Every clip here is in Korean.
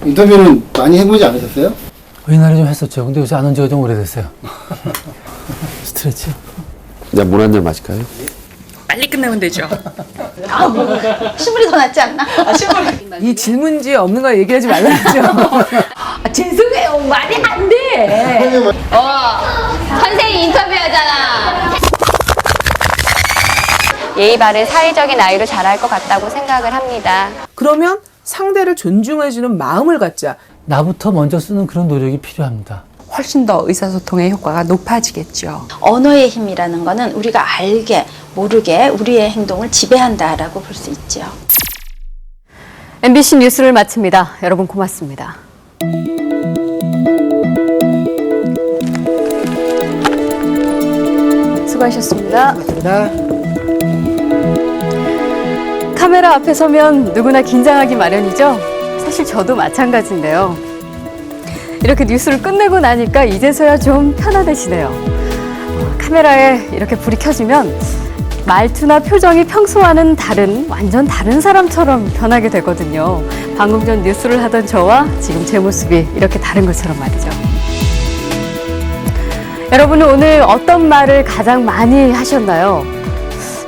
인터뷰는 많이 해보지 않으셨어요? 옛날에 좀 했었죠. 근데 요새 안 한 지가 좀 오래됐어요. 스트레치. 자, 물 한 잔 마실까요? 빨리 끝나면 되죠. 시물이 더 낫지 않나? 이 질문지에 없는 거 얘기하지 말라죠. 죄송해요. 말이 안 돼. 선생님 인터뷰하잖아. 예의 바른 사회적인 아이로 자랄 것 같다고 생각을 합니다. 그러면 상대를 존중해주는 마음을 갖자. 나부터 먼저 쓰는 그런 노력이 필요합니다. 훨씬 더 의사소통의 효과가 높아지겠죠. 언어의 힘이라는 거는 우리가 알게 모르게 우리의 행동을 지배한다라고 볼 수 있죠. MBC 뉴스를 마칩니다. 여러분 고맙습니다. 수고하셨습니다. 카메라 앞에 서면 누구나 긴장하기 마련이죠. 사실 저도 마찬가지인데요. 이렇게 뉴스를 끝내고 나니까 이제서야 좀 편안해지네요. 카메라에 이렇게 불이 켜지면 말투나 표정이 평소와는 완전 다른 사람처럼 변하게 되거든요. 방금 전 뉴스를 하던 저와 지금 제 모습이 이렇게 다른 것처럼 말이죠. 여러분은 오늘 어떤 말을 가장 많이 하셨나요?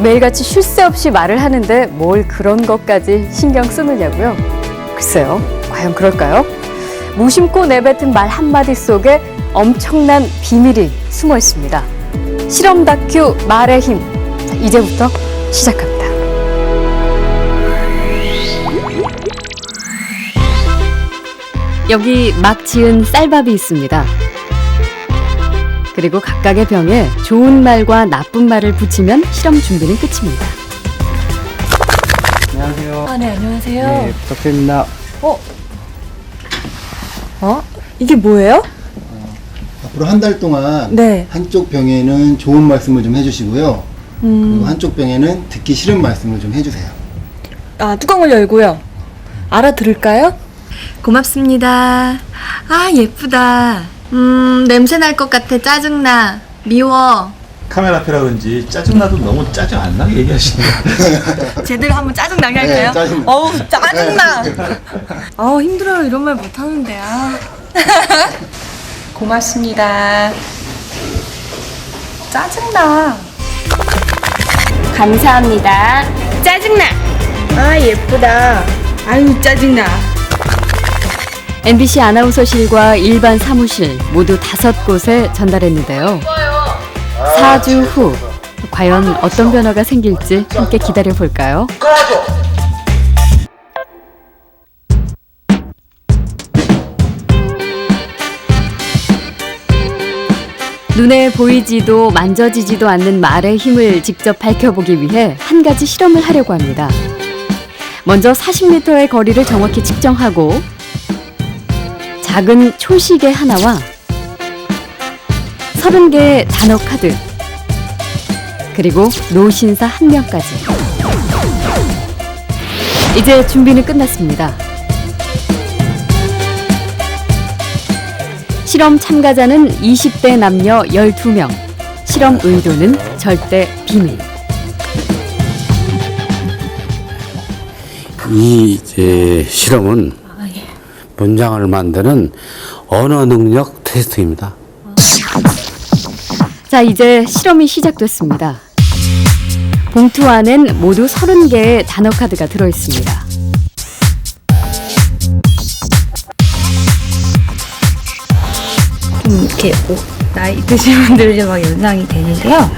매일같이 쉴 새 없이 말을 하는데 뭘 그런 것까지 신경 쓰느냐고요? 글쎄요, 과연 그럴까요? 무심코 내뱉은 말 한마디 속에 엄청난 비밀이 숨어 있습니다. 실험 다큐 말의 힘. 자, 이제부터 시작합니다. 여기 막 지은 쌀밥이 있습니다. 그리고 각각의 병에 좋은 말과 나쁜 말을 붙이면 실험 준비는 끝입니다. 안녕하세요. 네, 안녕하세요. 네, 부탁드립니다. 이게 뭐예요? 앞으로 한 달 동안 네. 한쪽 병에는 좋은 말씀을 좀 해주시고요. 그리고 한쪽 병에는 듣기 싫은 말씀을 좀 해주세요. 뚜껑을 열고요. 알아들을까요? 고맙습니다. 아, 예쁘다. 냄새 날 것 같아. 짜증나. 미워. 카메라 앞이라 그런지 짜증나도 너무 짜증 안 나게 얘기하시는 거예요. 제대로 한번 짜증나게 할까요? 네, 짜증나. 어우, 짜증나. 힘들어요. 이런 말 못하는데. 고맙습니다. 짜증나. 감사합니다. 짜증나. 아, 예쁘다. 아유, 짜증나. MBC 아나운서실과 일반 사무실 모두 5곳에 전달했는데요. 4주 후 과연 어떤 변화가 생길지 함께 기다려볼까요? 눈에 보이지도 만져지지도 않는 말의 힘을 직접 밝혀보기 위해 한 가지 실험을 하려고 합니다. 먼저 40m의 거리를 정확히 측정하고 작은 초시계 하나와 30개의 단어 카드 그리고 노신사 1명까지. 이제 준비는 끝났습니다. 실험 참가자는 20대 남녀 12명. 실험 의도는 절대 비밀. 이 실험은 문장을 만드는 언어 능력 테스트입니다. 자, 이제 실험이 시작됐습니다. 봉투 안엔 모두 30개의 단어 카드가 들어있습니다. 이렇게 나이 드신 분들이 막 연상이 되는데요.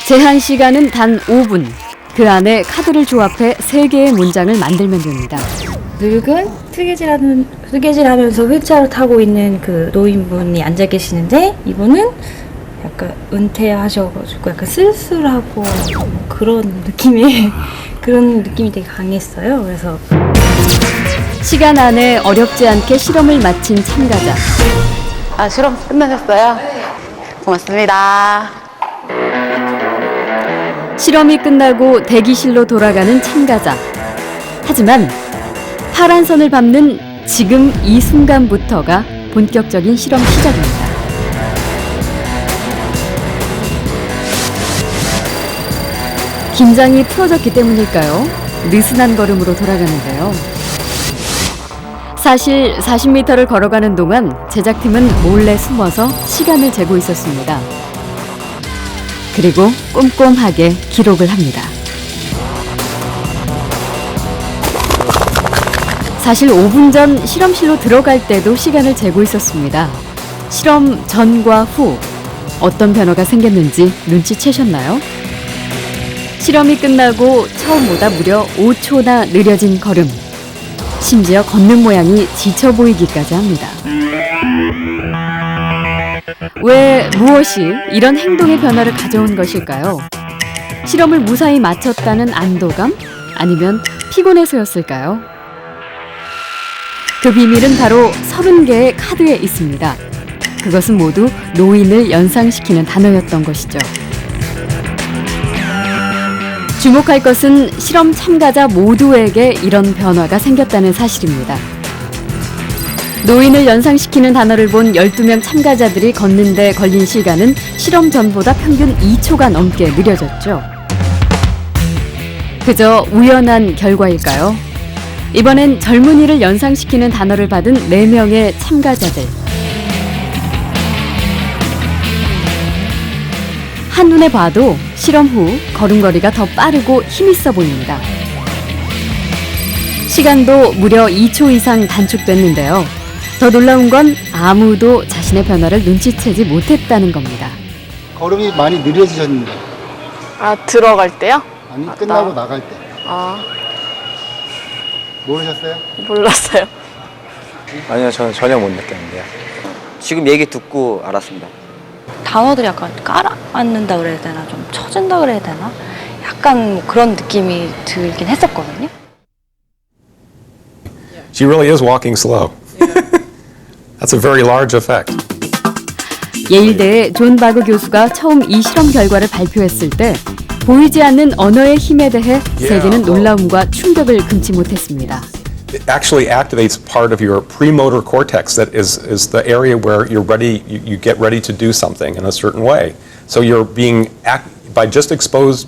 제한 시간은 단 5분. 그 안에 카드를 조합해 3개의 문장을 만들면 됩니다. 늙은 뜨개질하면서 휠체어를 타고 있는 그 노인분이 앉아 계시는데 이분은 약간 은퇴하셔가지고 약간 쓸쓸하고 그런 느낌이 되게 강했어요. 그래서 시간 안에 어렵지 않게 실험을 마친 참가자. 실험 끝나셨어요? 고맙습니다. 실험이 끝나고 대기실로 돌아가는 참가자. 하지만 파란 선을 밟는 지금 이 순간부터가 본격적인 실험 시작입니다. 긴장이 풀어졌기 때문일까요? 느슨한 걸음으로 돌아가는데요. 사실 40m를 걸어가는 동안 제작팀은 몰래 숨어서 시간을 재고 있었습니다. 그리고 꼼꼼하게 기록을 합니다. 사실 5분 전 실험실로 들어갈 때도 시간을 재고 있었습니다. 실험 전과 후 어떤 변화가 생겼는지 눈치채셨나요? 실험이 끝나고 처음보다 무려 5초나 느려진 걸음. 심지어 걷는 모양이 지쳐 보이기까지 합니다. 왜 무엇이 이런 행동의 변화를 가져온 것일까요? 실험을 무사히 마쳤다는 안도감? 아니면 피곤해서였을까요? 그 비밀은 바로 30개의 카드에 있습니다. 그것은 모두 노인을 연상시키는 단어였던 것이죠. 주목할 것은 실험 참가자 모두에게 이런 변화가 생겼다는 사실입니다. 노인을 연상시키는 단어를 본 12명 참가자들이 걷는 데 걸린 시간은 실험 전보다 평균 2초가 넘게 느려졌죠. 그저 우연한 결과일까요? 이번엔 젊은이를 연상시키는 단어를 받은 4명의 참가자들. 한눈에 봐도 실험 후 걸음걸이가 더 빠르고 힘있어 보입니다. 시간도 무려 2초 이상 단축됐는데요. 더 놀라운 건 아무도 자신의 변화를 눈치채지 못했다는 겁니다. 걸음이 많이 느려지셨는데. 아, 들어갈 때요? 아니, 끝나고 나갈 때. 아, 모르셨어요? 몰랐어요. 아니요, 저는 전혀 못 느꼈는데요. 지금 얘기 듣고 알았습니다. 단어들이 약간 깔아앉는다 그래야 되나, 좀 처진다 그래야 되나? 약간 뭐 그런 느낌이 들긴 했었거든요. She really is walking slow. That's a very large effect. 예일대의 존 바그 교수가 처음 이 실험 결과를 발표했을 때 보이지 않는 언어의 힘에 대해 세계는 놀라움과 충격을 금치 못했습니다. It actually activates part of your premotor cortex that is the area where you're ready, you get ready to do something in a certain way. So you're by just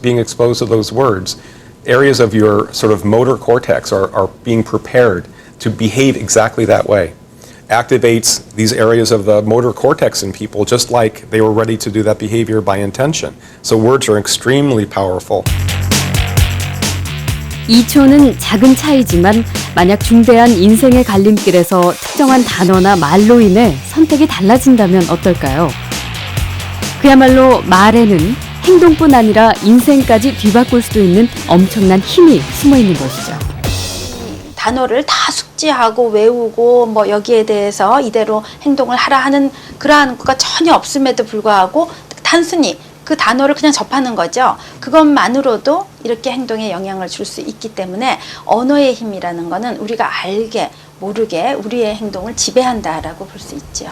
being exposed to those words, areas of your sort of motor cortex are being prepared to behave exactly that way. Activates these areas of the motor cortex in people just like they were ready to do that behavior by intention. So words are extremely powerful. 2초는 작은 차이지만 만약 중대한 인생의 갈림길에서 특정한 단어나 말로 인해 선택이 달라진다면 어떨까요? 그야말로 말에는 행동뿐 아니라 인생까지 뒤바꿀 수도 있는 엄청난 힘이 숨어 있는 것이죠. 단어를 다 숙지하고 외우고 뭐 여기에 대해서 이대로 행동을 하라 하는 그러한 것가 전혀 없음에도 불구하고 단순히 그 단어를 그냥 접하는 거죠. 그것만으로도 이렇게 행동에 영향을 줄 수 있기 때문에 언어의 힘이라는 거는 우리가 알게 모르게 우리의 행동을 지배한다라고 볼 수 있죠.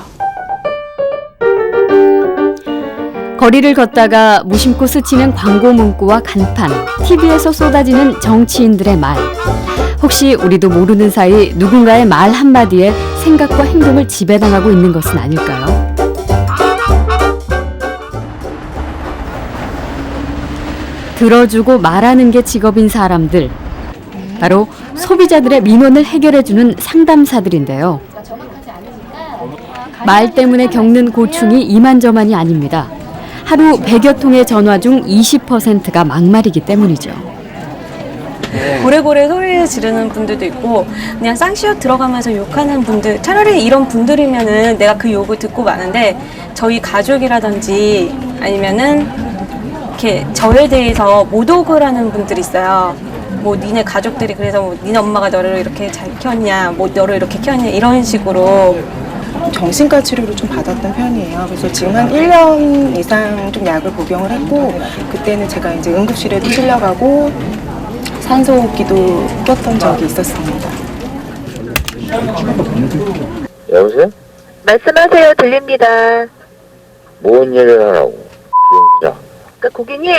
거리를 걷다가 무심코 스치는 광고 문구와 간판, TV에서 쏟아지는 정치인들의 말. 혹시 우리도 모르는 사이 누군가의 말 한마디에 생각과 행동을 지배당하고 있는 것은 아닐까요? 들어주고 말하는 게 직업인 사람들. 바로 소비자들의 민원을 해결해주는 상담사들인데요. 말 때문에 겪는 고충이 이만저만이 아닙니다. 하루 100여 통의 전화 중 20%가 막말이기 때문이죠. 고래고래 소리를 지르는 분들도 있고 그냥 쌍시옷 들어가면서 욕하는 분들, 차라리 이런 분들이면은 내가 그 욕을 듣고 마는데 저희 가족이라든지 아니면은 이렇게 저에 대해서 모독을 하는 분들이 있어요. 뭐 니네 가족들이 그래서 뭐 니네 엄마가 너를 이렇게 잘 키웠냐, 뭐 너를 이렇게 키웠냐 이런 식으로. 정신과 치료를 좀 받았던 편이에요. 그래서 지금 한 1년 이상 좀 약을 복용을 했고 그때는 제가 이제 응급실에도 실려가고 산소호흡기도 꼈던 적이 있었습니다. 여보세요? 말씀하세요. 들립니다. 뭔 얘기를 하라고? 비용주자. 그러니까 고객님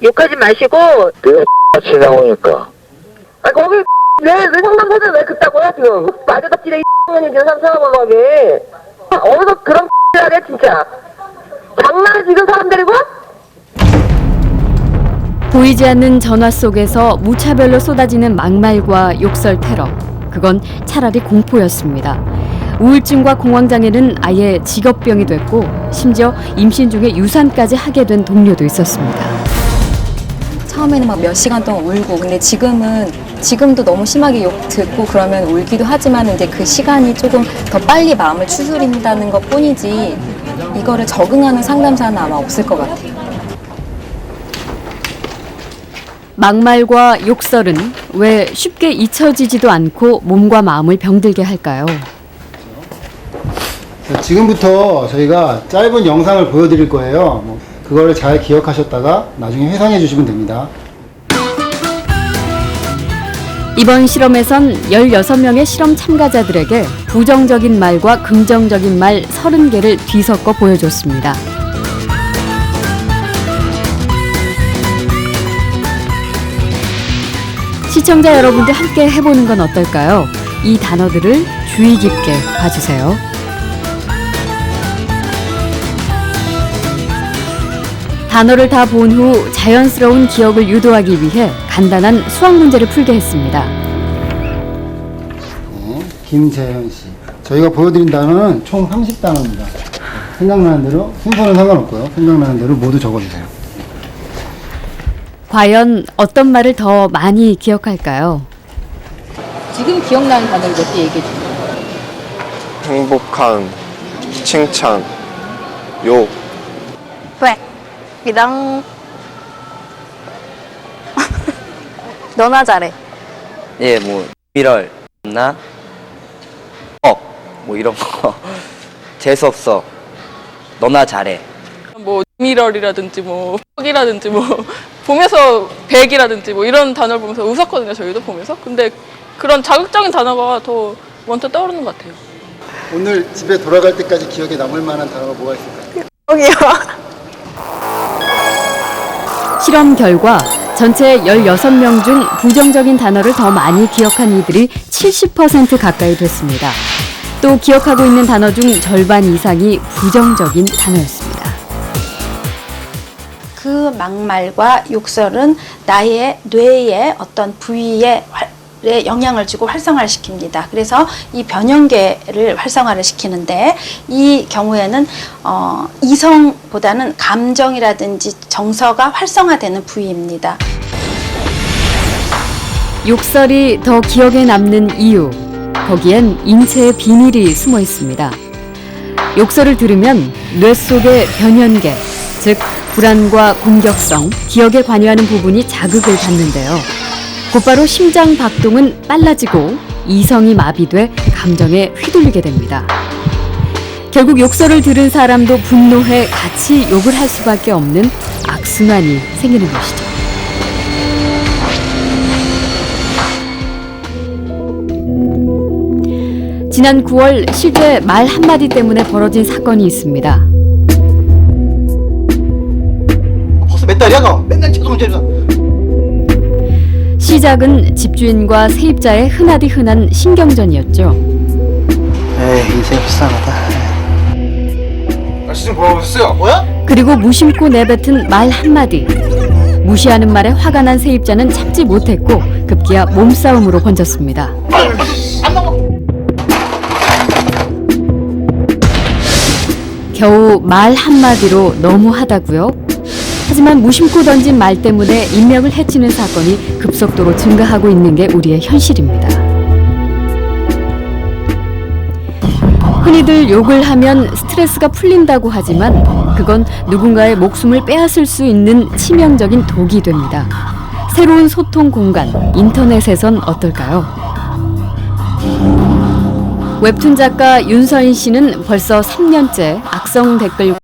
욕하지 마시고. 내가 같이 나오니까. 아 거기 왜 상담사들 왜 그따고요 지금? 마주답지대 이 지금 상상하고 가게. 어디서 그런 하래 진짜. 장난해 지금 사람들이고? 보이지 않는 전화 속에서 무차별로 쏟아지는 막말과 욕설 테러. 그건 차라리 공포였습니다. 우울증과 공황장애는 아예 직업병이 됐고 심지어 임신 중에 유산까지 하게 된 동료도 있었습니다. 처음에는 막 몇 시간 동안 울고, 근데 지금도 너무 심하게 욕 듣고 그러면 울기도 하지만 이제 그 시간이 조금 더 빨리 마음을 추스린다는 것 뿐이지 이거를 적응하는 상담사는 아마 없을 것 같아요. 막말과 욕설은 왜 쉽게 잊혀지지도 않고 몸과 마음을 병들게 할까요? 자, 지금부터 저희가 짧은 영상을 보여드릴 거예요. 그거를 잘 기억하셨다가 나중에 회상해 주시면 됩니다. 이번 실험에선 16명의 실험 참가자들에게 부정적인 말과 긍정적인 말 30개를 뒤섞어 보여줬습니다. 시청자 여러분도 함께 해보는 건 어떨까요? 이 단어들을 주의 깊게 봐주세요. 단어를 다 본 후 자연스러운 기억을 유도하기 위해 간단한 수학 문제를 풀게 했습니다. 네, 김재현 씨. 저희가 보여드린 단어는 총 30단어입니다. 생각나는 대로, 순서는 상관없고요. 생각나는 대로 모두 적어주세요. 과연 어떤 말을 더 많이 기억할까요? 지금 기억나는 단어를 몇 개 얘기해 주세요. 행복한, 칭찬, 욕. 왜? 이랑 너나 잘해. 예, 뭐 미럴 나 뭐 이런 거 재수 없어. 너나 잘해. 뭐 미럴이라든지 뭐 퍽이라든지 뭐 보면서 백이라든지 뭐 이런 단어를 보면서 웃었거든요. 저희도 보면서. 근데 그런 자극적인 단어가 더 먼저 떠오르는 것 같아요. 오늘 집에 돌아갈 때까지 기억에 남을 만한 단어가 뭐가 있을까요? 퍽이요. 실험 결과 전체 16명 중 부정적인 단어를 더 많이 기억한 이들이 70% 가까이 됐습니다. 또 기억하고 있는 단어 중 절반 이상이 부정적인 단어였습니다. 그 막말과 욕설은 나의 뇌의 어떤 부위에 영향을 주고 활성화를 시킵니다. 그래서 이 변형계를 활성화를 시키는데 이 경우에는 이성보다는 감정이라든지 정서가 활성화되는 부위입니다. 욕설이 더 기억에 남는 이유, 거기엔 인체의 비밀이 숨어 있습니다. 욕설을 들으면 뇌 속의 변연계, 즉 불안과 공격성, 기억에 관여하는 부분이 자극을 받는데요. 곧바로 심장 박동은 빨라지고 이성이 마비돼 감정에 휘둘리게 됩니다. 결국 욕설을 들은 사람도 분노해 같이 욕을 할 수밖에 없는 악순환이 생기는 것이죠. 지난 9월 실제 말 한마디 때문에 벌어진 사건이 있습니다. 벌써 몇 달이야 너? 맨날 죄송합니다. 시작은 집주인과 세입자의 흔하디 흔한 신경전이었죠. 에이, 인생 불쌍하다. 날씨 좀 보여주세요. 뭐야? 그리고 무심코 내뱉은 말 한마디. 무시하는 말에 화가 난 세입자는 참지 못했고 급기야 몸싸움으로 번졌습니다. 겨우 말 한마디로 너무하다고요? 하지만 무심코 던진 말 때문에 인명을 해치는 사건이 급속도로 증가하고 있는 게 우리의 현실입니다. 흔히들 욕을 하면 스트레스가 풀린다고 하지만 그건 누군가의 목숨을 빼앗을 수 있는 치명적인 독이 됩니다. 새로운 소통 공간, 인터넷에선 어떨까요? 웹툰 작가 윤서인 씨는 벌써 3년째 악성 댓글